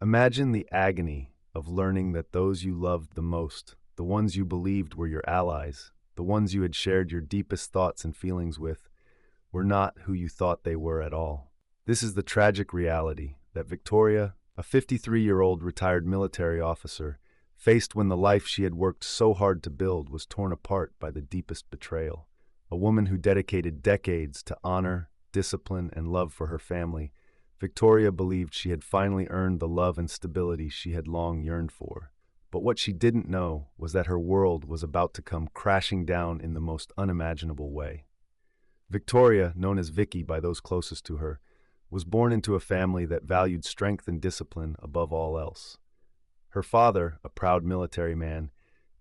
Imagine the agony of learning that those you loved the most, the ones you believed were your allies, the ones you had shared your deepest thoughts and feelings with, were not who you thought they were at all. This is the tragic reality that Victoria, a 53-year-old retired military officer, faced when the life she had worked so hard to build was torn apart by the deepest betrayal. A woman who dedicated decades to honor, discipline, and love for her family, Victoria believed she had finally earned the love and stability she had long yearned for. But what she didn't know was that her world was about to come crashing down in the most unimaginable way. Victoria, known as Vicky by those closest to her, was born into a family that valued strength and discipline above all else. Her father, a proud military man,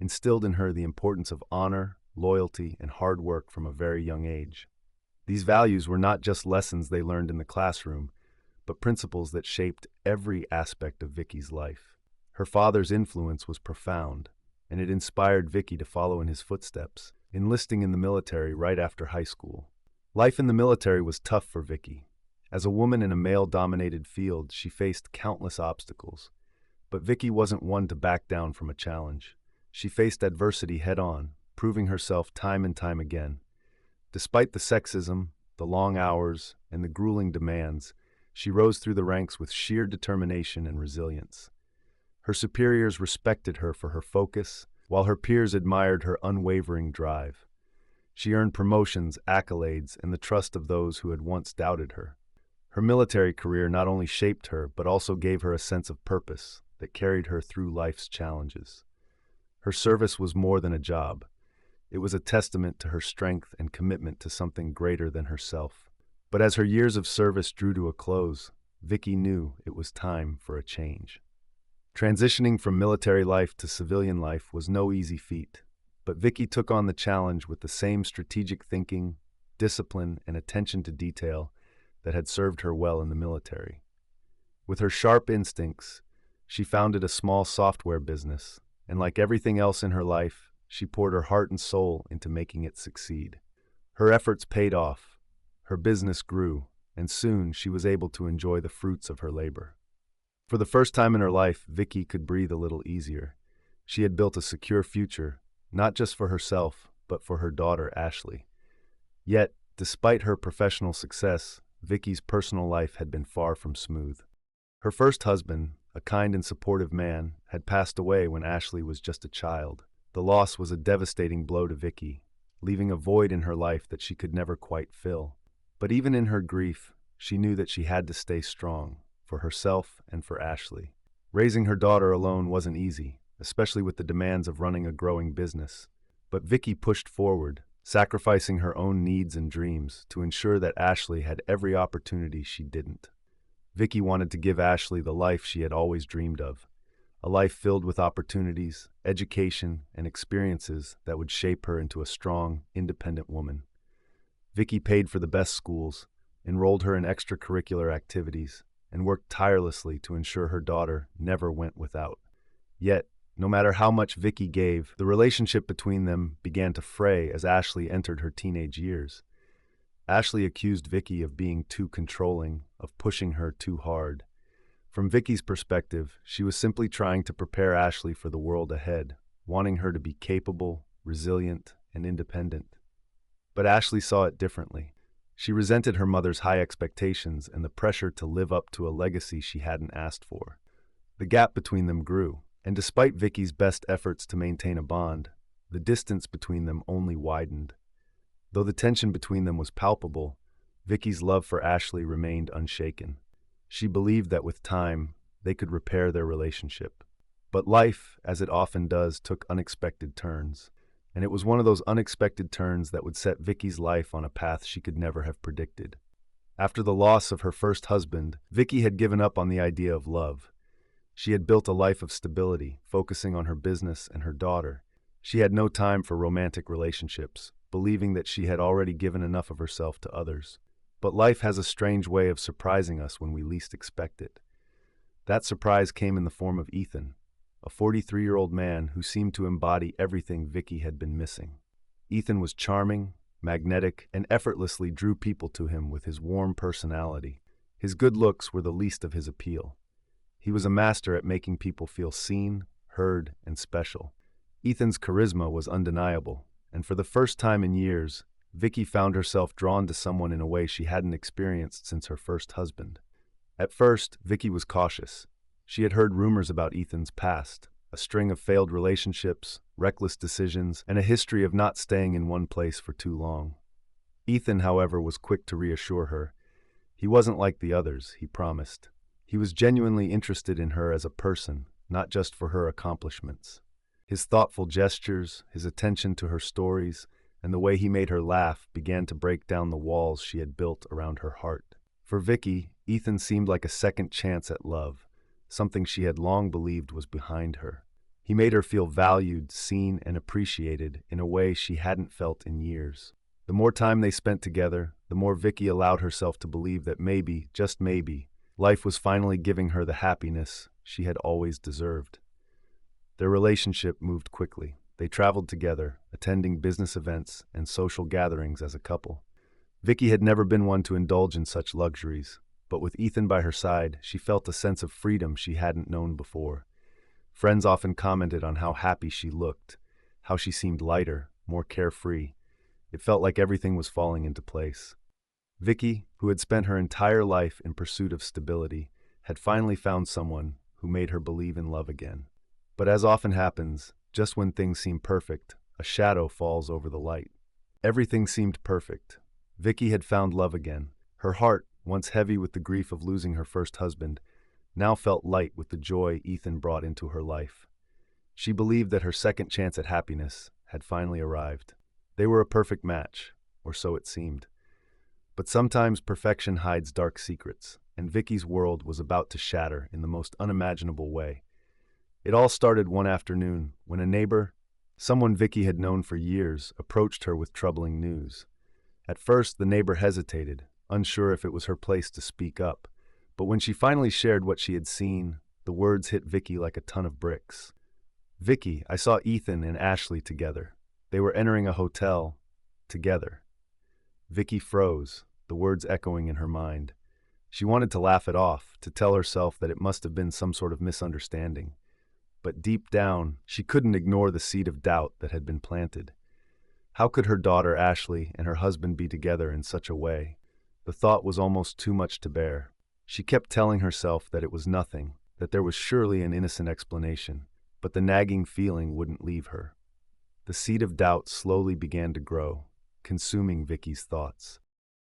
instilled in her the importance of honor, loyalty, and hard work from a very young age. These values were not just lessons they learned in the classroom, but principles that shaped every aspect of Vicky's life. Her father's influence was profound, and it inspired Vicky to follow in his footsteps, enlisting in the military right after high school. Life in the military was tough for Vicky. As a woman in a male-dominated field, she faced countless obstacles. But Vicky wasn't one to back down from a challenge. She faced adversity head-on, proving herself time and time again. Despite the sexism, the long hours, and the grueling demands, she rose through the ranks with sheer determination and resilience. Her superiors respected her for her focus, while her peers admired her unwavering drive. She earned promotions, accolades, and the trust of those who had once doubted her. Her military career not only shaped her, but also gave her a sense of purpose that carried her through life's challenges. Her service was more than a job. It was a testament to her strength and commitment to something greater than herself. But as her years of service drew to a close, Vicky knew it was time for a change. Transitioning from military life to civilian life was no easy feat, but Vicky took on the challenge with the same strategic thinking, discipline, and attention to detail that had served her well in the military. With her sharp instincts, she founded a small software business, and like everything else in her life, she poured her heart and soul into making it succeed. Her efforts paid off, her business grew, and soon she was able to enjoy the fruits of her labor. For the first time in her life, Vicky could breathe a little easier. She had built a secure future, not just for herself, but for her daughter, Ashley. Yet, despite her professional success, Vicky's personal life had been far from smooth. Her first husband, a kind and supportive man, had passed away when Ashley was just a child. The loss was a devastating blow to Vicky, leaving a void in her life that she could never quite fill. But even in her grief, she knew that she had to stay strong, for herself and for Ashley. Raising her daughter alone wasn't easy, especially with the demands of running a growing business. But Vicky pushed forward, sacrificing her own needs and dreams to ensure that Ashley had every opportunity she didn't. Vicky wanted to give Ashley the life she had always dreamed of, a life filled with opportunities, education, and experiences that would shape her into a strong, independent woman. Vicky paid for the best schools, enrolled her in extracurricular activities, and worked tirelessly to ensure her daughter never went without. Yet, no matter how much Vicky gave, the relationship between them began to fray as Ashley entered her teenage years. Ashley accused Vicky of being too controlling, of pushing her too hard. From Vicky's perspective, she was simply trying to prepare Ashley for the world ahead, wanting her to be capable, resilient, and independent. But Ashley saw it differently. She resented her mother's high expectations and the pressure to live up to a legacy she hadn't asked for. The gap between them grew, and despite Vicky's best efforts to maintain a bond, the distance between them only widened. Though the tension between them was palpable, Vicky's love for Ashley remained unshaken. She believed that with time, they could repair their relationship. But life, as it often does, took unexpected turns. And it was one of those unexpected turns that would set Vicky's life on a path she could never have predicted. After the loss of her first husband, Vicky had given up on the idea of love. She had built a life of stability, focusing on her business and her daughter. She had no time for romantic relationships, believing that she had already given enough of herself to others. But life has a strange way of surprising us when we least expect it. That surprise came in the form of Ethan, a 43-year-old man who seemed to embody everything Vicky had been missing. Ethan was charming, magnetic, and effortlessly drew people to him with his warm personality. His good looks were the least of his appeal. He was a master at making people feel seen, heard, and special. Ethan's charisma was undeniable, and for the first time in years, Vicky found herself drawn to someone in a way she hadn't experienced since her first husband. At first, Vicky was cautious. She had heard rumors about Ethan's past, a string of failed relationships, reckless decisions, and a history of not staying in one place for too long. Ethan, however, was quick to reassure her. He wasn't like the others, he promised. He was genuinely interested in her as a person, not just for her accomplishments. His thoughtful gestures, his attention to her stories, and the way he made her laugh began to break down the walls she had built around her heart. For Vicky, Ethan seemed like a second chance at love, something she had long believed was behind her. He made her feel valued, seen, and appreciated in a way she hadn't felt in years. The more time they spent together, the more Vicky allowed herself to believe that maybe, just maybe, life was finally giving her the happiness she had always deserved. Their relationship moved quickly. They traveled together, attending business events and social gatherings as a couple. Vicky had never been one to indulge in such luxuries, but with Ethan by her side, she felt a sense of freedom she hadn't known before. Friends often commented on how happy she looked, how she seemed lighter, more carefree. It felt like everything was falling into place. Vicky, who had spent her entire life in pursuit of stability, had finally found someone who made her believe in love again. But as often happens, just when things seem perfect, a shadow falls over the light. Everything seemed perfect. Vicky had found love again. Her heart, once heavy with the grief of losing her first husband, now felt light with the joy Ethan brought into her life. She believed that her second chance at happiness had finally arrived. They were a perfect match, or so it seemed. But sometimes perfection hides dark secrets, and Vicky's world was about to shatter in the most unimaginable way. It all started one afternoon when a neighbor, someone Vicky had known for years, approached her with troubling news. At first, the neighbor hesitated, unsure if it was her place to speak up. But when she finally shared what she had seen, the words hit Vicky like a ton of bricks. "Vicky, I saw Ethan and Ashley together. They were entering a hotel together." Vicky froze, the words echoing in her mind. She wanted to laugh it off, to tell herself that it must have been some sort of misunderstanding. But deep down, she couldn't ignore the seed of doubt that had been planted. How could her daughter Ashley and her husband be together in such a way? The thought was almost too much to bear. She kept telling herself that it was nothing, that there was surely an innocent explanation, but the nagging feeling wouldn't leave her. The seed of doubt slowly began to grow, consuming Vicky's thoughts.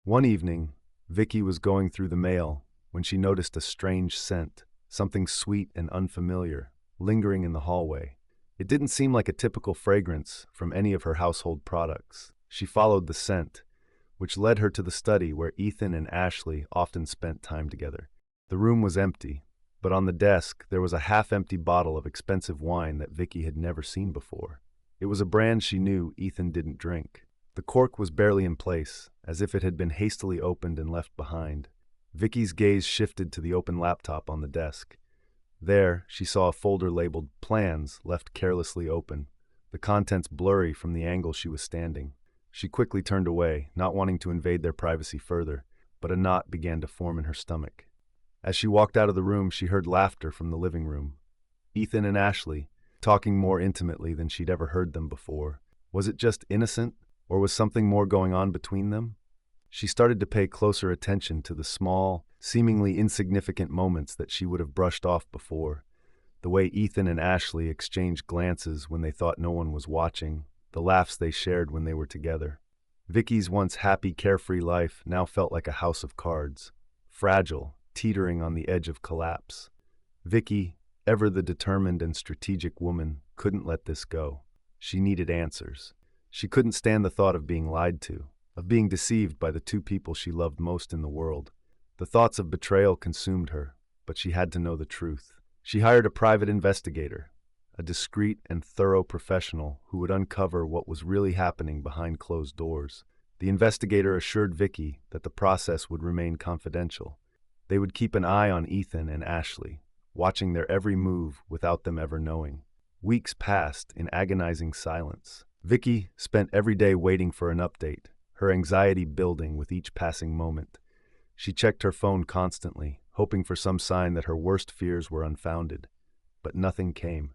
One evening, Vicky was going through the mail when she noticed a strange scent, something sweet and unfamiliar, lingering in the hallway. It didn't seem like a typical fragrance from any of her household products. She followed the scent, which led her to the study where Ethan and Ashley often spent time together. The room was empty, but on the desk there was a half-empty bottle of expensive wine that Vicky had never seen before. It was a brand she knew Ethan didn't drink. The cork was barely in place, as if it had been hastily opened and left behind. Vicky's gaze shifted to the open laptop on the desk. There, she saw a folder labeled Plans left carelessly open, the contents blurry from the angle she was standing. She quickly turned away, not wanting to invade their privacy further, but a knot began to form in her stomach. As she walked out of the room, she heard laughter from the living room. Ethan and Ashley, talking more intimately than she'd ever heard them before. Was it just innocent, or was something more going on between them? She started to pay closer attention to the small, seemingly insignificant moments that she would have brushed off before. The way Ethan and Ashley exchanged glances when they thought no one was watching, the laughs they shared when they were together. Vicky's once happy, carefree life now felt like a house of cards, fragile, teetering on the edge of collapse. Vicky, ever the determined and strategic woman, couldn't let this go. She needed answers. She couldn't stand the thought of being lied to, of being deceived by the two people she loved most in the world. The thoughts of betrayal consumed her, but she had to know the truth. She hired a private investigator, a discreet and thorough professional who would uncover what was really happening behind closed doors. The investigator assured Vicky that the process would remain confidential. They would keep an eye on Ethan and Ashley, watching their every move without them ever knowing. Weeks passed in agonizing silence. Vicky spent every day waiting for an update, her anxiety building with each passing moment. She checked her phone constantly, hoping for some sign that her worst fears were unfounded. But nothing came.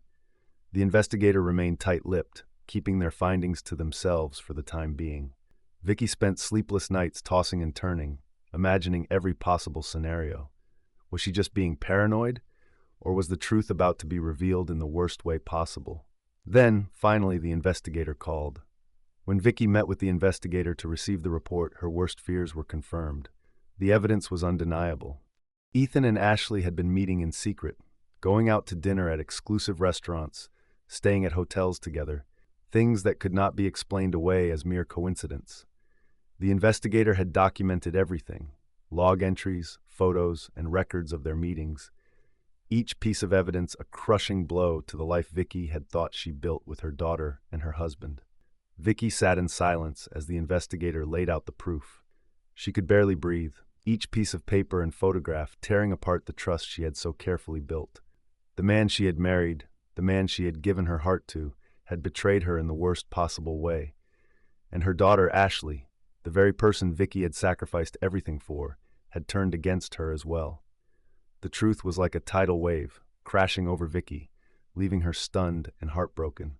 The investigator remained tight-lipped, keeping their findings to themselves for the time being. Vicky spent sleepless nights tossing and turning, imagining every possible scenario. Was she just being paranoid, or was the truth about to be revealed in the worst way possible? Then, finally, the investigator called. When Vicky met with the investigator to receive the report, her worst fears were confirmed. The evidence was undeniable. Ethan and Ashley had been meeting in secret, going out to dinner at exclusive restaurants, staying at hotels together, things that could not be explained away as mere coincidence. The investigator had documented everything: log entries, photos, and records of their meetings. Each piece of evidence a crushing blow to the life Vicky had thought she built with her daughter and her husband. Vicky sat in silence as the investigator laid out the proof. She could barely breathe, each piece of paper and photograph tearing apart the trust she had so carefully built. The man she had married, the man she had given her heart to, had betrayed her in the worst possible way. And her daughter, Ashley, the very person Vicky had sacrificed everything for, had turned against her as well. The truth was like a tidal wave, crashing over Vicky, leaving her stunned and heartbroken.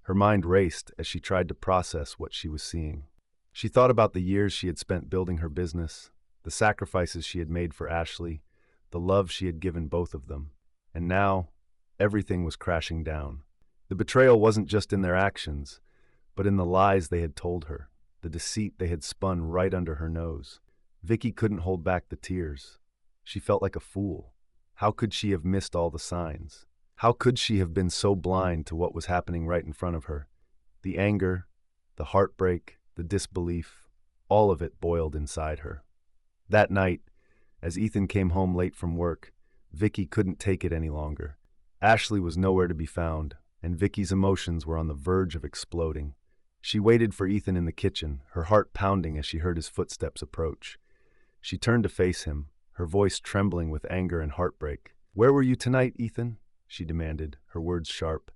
Her mind raced as she tried to process what she was seeing. She thought about the years she had spent building her business, the sacrifices she had made for Ashley, the love she had given both of them. And now, everything was crashing down. The betrayal wasn't just in their actions, but in the lies they had told her, the deceit they had spun right under her nose. Vicky couldn't hold back the tears. She felt like a fool. How could she have missed all the signs? How could she have been so blind to what was happening right in front of her? The anger, the heartbreak, the disbelief, all of it boiled inside her. That night, as Ethan came home late from work, Vicky couldn't take it any longer. Ashley was nowhere to be found, and Vicky's emotions were on the verge of exploding. She waited for Ethan in the kitchen, her heart pounding as she heard his footsteps approach. She turned to face him, her voice trembling with anger and heartbreak. "Where were you tonight, Ethan?" she demanded, her words sharp.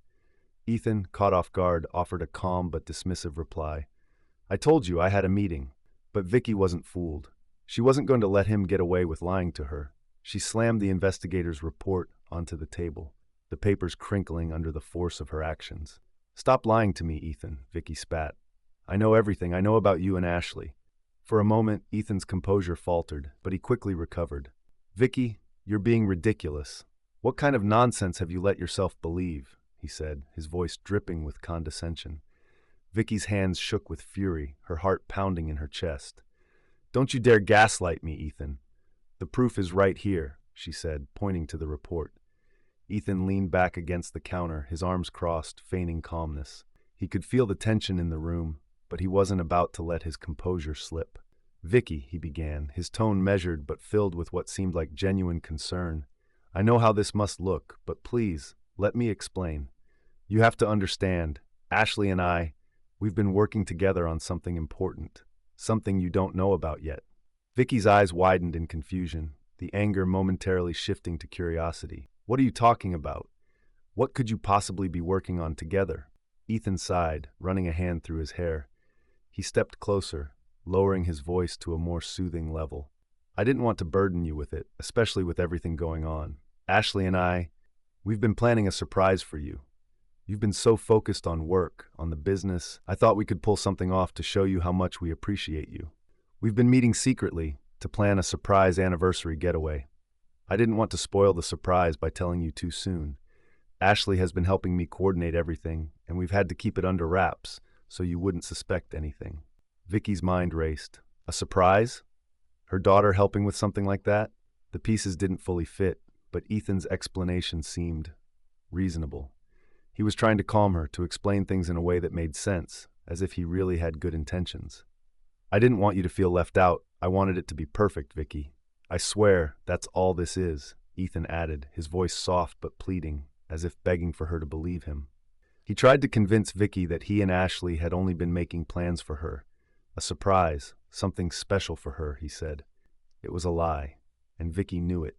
Ethan, caught off guard, offered a calm but dismissive reply. "I told you I had a meeting." But Vicky wasn't fooled. She wasn't going to let him get away with lying to her. She slammed the investigator's report onto the table, the papers crinkling under the force of her actions. "Stop lying to me, Ethan," Vicky spat. "I know everything. I know about you and Ashley." For a moment, Ethan's composure faltered, but he quickly recovered. "Vicky, you're being ridiculous. What kind of nonsense have you let yourself believe?" he said, his voice dripping with condescension. Vicky's hands shook with fury, her heart pounding in her chest. "Don't you dare gaslight me, Ethan. The proof is right here," she said, pointing to the report. Ethan leaned back against the counter, his arms crossed, feigning calmness. He could feel the tension in the room, but he wasn't about to let his composure slip. "Vicky," he began, his tone measured but filled with what seemed like genuine concern. "I know how this must look, but please, let me explain. You have to understand, Ashley and we've been working together on something important, something you don't know about yet." Vicky's eyes widened in confusion, the anger momentarily shifting to curiosity. "What are you talking about? What could you possibly be working on together?" Ethan sighed, running a hand through his hair. He stepped closer, lowering his voice to a more soothing level. "I didn't want to burden you with it, especially with everything going on. Ashley and we've been planning a surprise for you. You've been so focused on work, on the business, I thought we could pull something off to show you how much we appreciate you. We've been meeting secretly to plan a surprise anniversary getaway. I didn't want to spoil the surprise by telling you too soon. Ashley has been helping me coordinate everything, and we've had to keep it under wraps so you wouldn't suspect anything." Vicky's mind raced. A surprise? Her daughter helping with something like that? The pieces didn't fully fit, but Ethan's explanation seemed reasonable. He was trying to calm her, to explain things in a way that made sense, as if he really had good intentions. "I didn't want you to feel left out. I wanted it to be perfect, Vicky. I swear that's all this is," Ethan added, his voice soft but pleading, as if begging for her to believe him. He tried to convince Vicky that he and Ashley had only been making plans for her. A surprise, something special for her, he said. It was a lie, and Vicky knew it.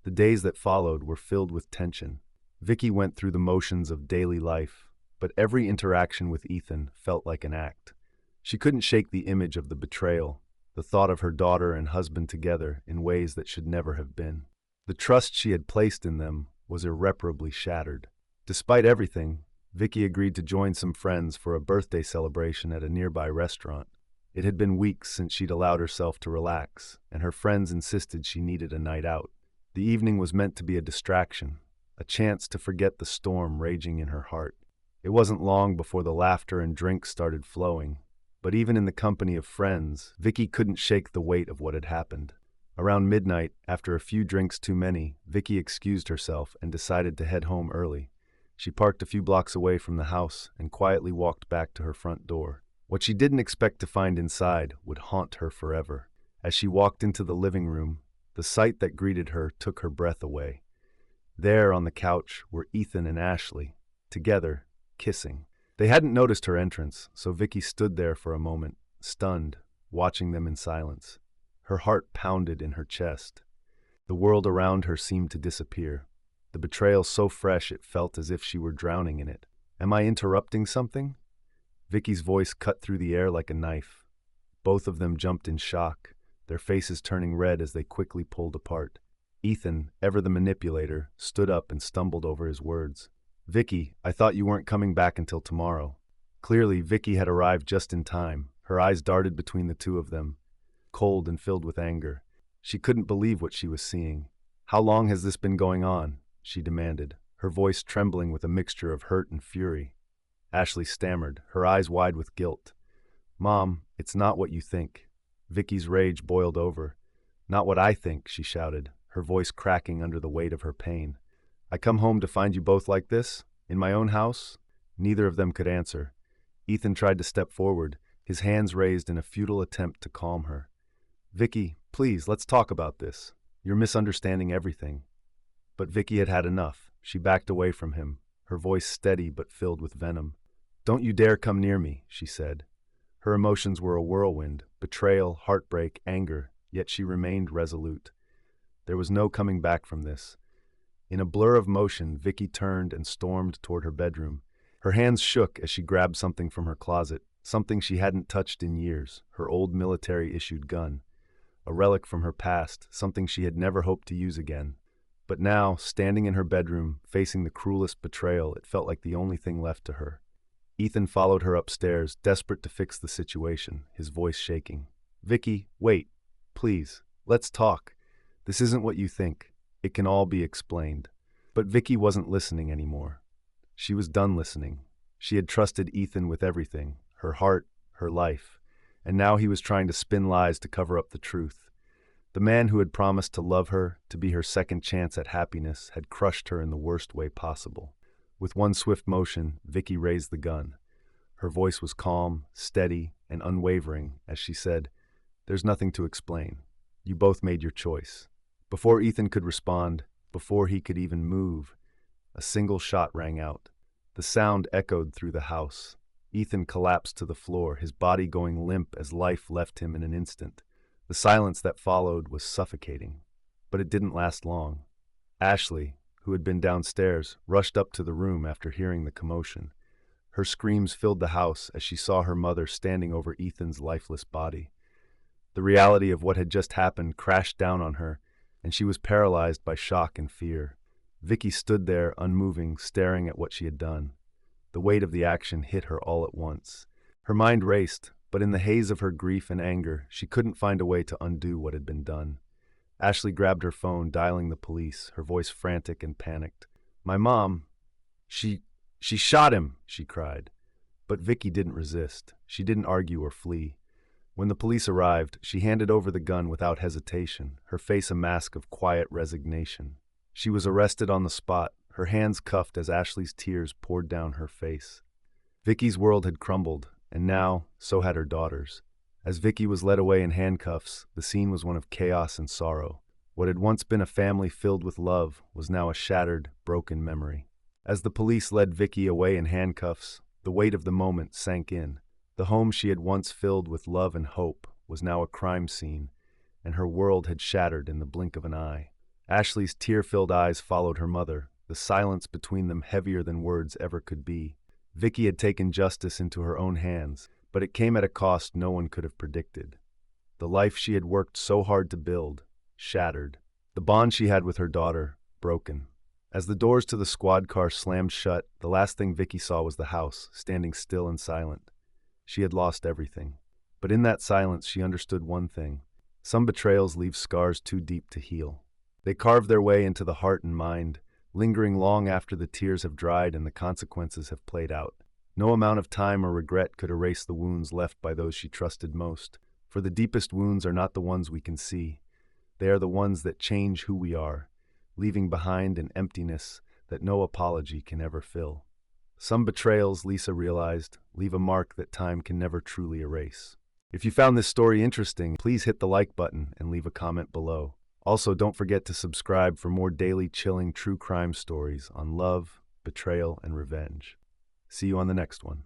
The days that followed were filled with tension. Vicky went through the motions of daily life, but every interaction with Ethan felt like an act. She couldn't shake the image of the betrayal, the thought of her daughter and husband together in ways that should never have been. The trust she had placed in them was irreparably shattered. Despite everything, Vicky agreed to join some friends for a birthday celebration at a nearby restaurant. It had been weeks since she'd allowed herself to relax, and her friends insisted she needed a night out. The evening was meant to be a distraction, a chance to forget the storm raging in her heart. It wasn't long before the laughter and drinks started flowing, but even in the company of friends, Vicky couldn't shake the weight of what had happened. Around midnight, after a few drinks too many, Vicky excused herself and decided to head home early. She parked a few blocks away from the house and quietly walked back to her front door. What she didn't expect to find inside would haunt her forever. As she walked into the living room, the sight that greeted her took her breath away. There on the couch were Ethan and Ashley, together, kissing. They hadn't noticed her entrance, so Vicky stood there for a moment, stunned, watching them in silence. Her heart pounded in her chest. The world around her seemed to disappear. The betrayal so fresh it felt as if she were drowning in it. "Am I interrupting something?" Vicky's voice cut through the air like a knife. Both of them jumped in shock, their faces turning red as they quickly pulled apart. Ethan, ever the manipulator, stood up and stumbled over his words. "Vicky, I thought you weren't coming back until tomorrow." Clearly, Vicky had arrived just in time. Her eyes darted between the two of them, cold and filled with anger. She couldn't believe what she was seeing. "How long has this been going on?" she demanded, her voice trembling with a mixture of hurt and fury. Ashley stammered, her eyes wide with guilt. "Mom, it's not what you think." Vicky's rage boiled over. "Not what I think," she shouted, her voice cracking under the weight of her pain. "I come home to find you both like this? In my own house?" Neither of them could answer. Ethan tried to step forward, his hands raised in a futile attempt to calm her. "Vicky, please, let's talk about this. You're misunderstanding everything." But Vicky had had enough. She backed away from him, her voice steady but filled with venom. "Don't you dare come near me," she said. Her emotions were a whirlwind, betrayal, heartbreak, anger, yet she remained resolute. There was no coming back from this. In a blur of motion, Vicky turned and stormed toward her bedroom. Her hands shook as she grabbed something from her closet, something she hadn't touched in years, her old military-issued gun. A relic from her past, something she had never hoped to use again. But now, standing in her bedroom, facing the cruelest betrayal, it felt like the only thing left to her. Ethan followed her upstairs, desperate to fix the situation, his voice shaking. "Vicky, wait. Please, let's talk. This isn't what you think. It can all be explained." But Vicky wasn't listening anymore. She was done listening. She had trusted Ethan with everything, her heart, her life, and now he was trying to spin lies to cover up the truth. The man who had promised to love her, to be her second chance at happiness, had crushed her in the worst way possible. With one swift motion, Vicky raised the gun. Her voice was calm, steady, and unwavering as she said, "There's nothing to explain. You both made your choice." Before Ethan could respond, before he could even move, a single shot rang out. The sound echoed through the house. Ethan collapsed to the floor, his body going limp as life left him in an instant. The silence that followed was suffocating, but it didn't last long. Ashley, who had been downstairs, rushed up to the room after hearing the commotion. Her screams filled the house as she saw her mother standing over Ethan's lifeless body. The reality of what had just happened crashed down on her, and she was paralyzed by shock and fear. Vicky stood there, unmoving, staring at what she had done. The weight of the action hit her all at once. Her mind raced, but in the haze of her grief and anger, she couldn't find a way to undo what had been done. Ashley grabbed her phone, dialing the police, her voice frantic and panicked. "My mom, she shot him," she cried. But Vicky didn't resist. She didn't argue or flee. When the police arrived, she handed over the gun without hesitation, her face a mask of quiet resignation. She was arrested on the spot, her hands cuffed as Ashley's tears poured down her face. Vicky's world had crumbled, and now, so had her daughter's. As Vicky was led away in handcuffs, the scene was one of chaos and sorrow. What had once been a family filled with love was now a shattered, broken memory. As the police led Vicky away in handcuffs, the weight of the moment sank in. The home she had once filled with love and hope was now a crime scene, and her world had shattered in the blink of an eye. Ashley's tear-filled eyes followed her mother, the silence between them heavier than words ever could be. Vicky had taken justice into her own hands, but it came at a cost no one could have predicted. The life she had worked so hard to build, shattered. The bond she had with her daughter, broken. As the doors to the squad car slammed shut, the last thing Vicky saw was the house, standing still and silent. She had lost everything. But in that silence, she understood one thing. Some betrayals leave scars too deep to heal. They carve their way into the heart and mind, lingering long after the tears have dried and the consequences have played out. No amount of time or regret could erase the wounds left by those she trusted most. For the deepest wounds are not the ones we can see. They are the ones that change who we are, leaving behind an emptiness that no apology can ever fill. Some betrayals, Lisa realized, leave a mark that time can never truly erase. If you found this story interesting, please hit the like button and leave a comment below. Also, don't forget to subscribe for more daily chilling true crime stories on love, betrayal, and revenge. See you on the next one.